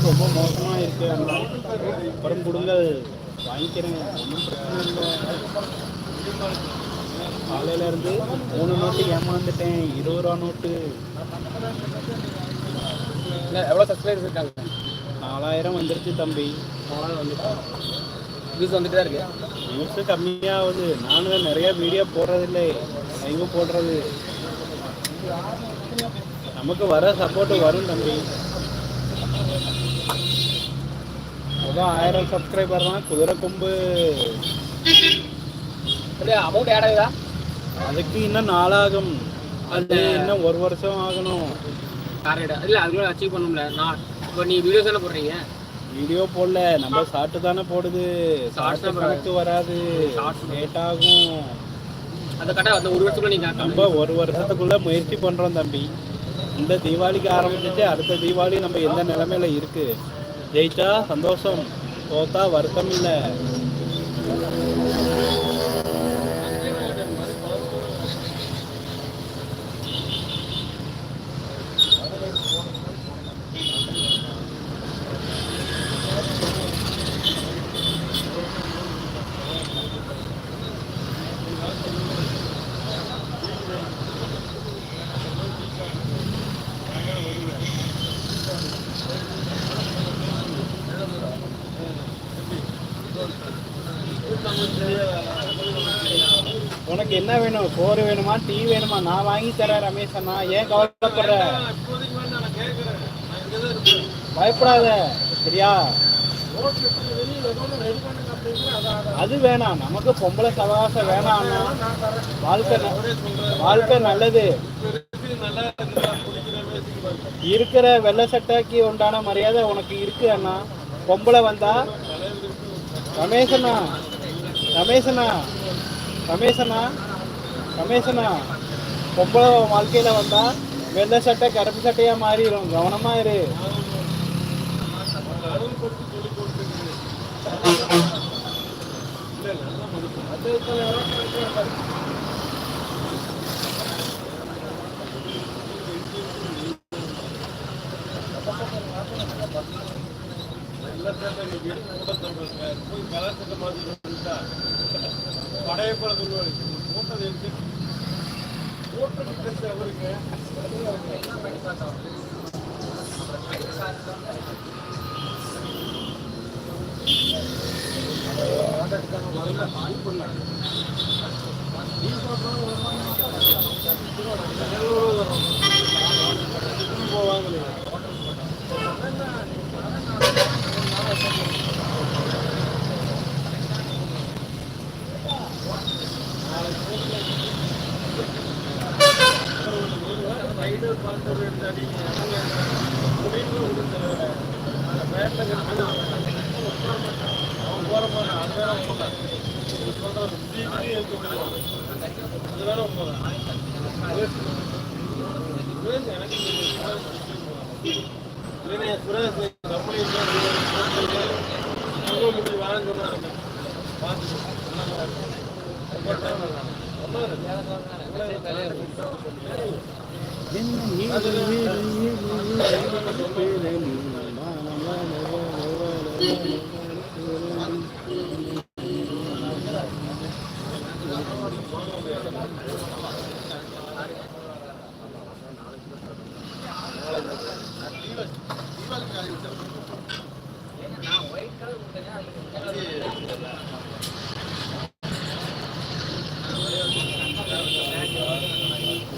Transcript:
ரொம்ப மோசமாக இருக்குது. அப்புறம் கொடுங்க, வாங்கிக்கிறேங்க, ஒன்றும் பிரச்சனை இல்லை. காலையிலேருந்து 3 நோட்டு ஏமாந்துட்டேன், 20 ரூபா நோட்டு. எவ்வளோ சப்ஸ்கிரைபர்ஸ் இருக்காங்க? 4000 வந்துருச்சு தம்பி. 4000 வந்துட்டா வியூஸ் வந்துட்டு தான் இருக்கு. வியூஸு கம்மியாகுது. நானும் நிறையா வீடியோ போடுறதில்லை, லைவ் போடுறது. நமக்கு வர சப்போர்ட்டு வரும் தம்பி. அதான் 1000 சப்ஸ்கிரைபர் தான். குதிரை கொம்பு அமௌண்ட் ஆட் ஆகுதா? அதுக்கு இன்னும் நாளாகும். அது இன்னும் 1 வருஷம் ஆகணும். இல்லை அதுக்குள்ள அச்சீவ் பண்ணணும்ல. நான் இப்போ நீ வீடியோஸ் தானே போடுறீங்க? வீடியோ போடல, நம்ம ஷார்ட்டு தானே போடுது. ஷார்ட்ஸ் கணக்கு வராது, லேட் ஆகும். அதை கரெக்டாக அந்த 1 வருஷத்துக்குள்ள நீங்கள் நம்ம 1 வருஷத்துக்குள்ளே முயற்சி பண்ணுறோம் தம்பி. இந்த தீபாவளிக்கு ஆரம்பிச்சிட்டு அடுத்த தீபாவளி நம்ம எந்த நிலைமையில இருக்குது. ஜெயிச்சா சந்தோஷம், தோத்தா வருத்தம் இல்லை. உனக்கு என்ன வேணும்? சோறு வேணுமா, டீ வேணுமா? நான் வாங்கி தரேன் ரமேஷ் அண்ணா. ஏன் கவலைப்படுற? பயப்படாத, சரியா? அது வேணாம், நமக்கு பொம்பளை சவகாசம் வேணாம் அண்ணா. வாழ்க்கை நல்லது. இருக்கிற வெள்ளை சட்டைக்கு உண்டான மரியாதை உனக்கு இருக்கு அண்ணா. பொம்பளை வந்தா ரமேஷண்ணா, ரமேஷண்ணா, ரமேஷண்ணா, ரமேஷண்ணா, பொம்பளை வாழ்க்கையில் வந்தால் வெள்ளை சட்டை கருப்பு சட்டையாக மாறிடும். கவனமாக இரு.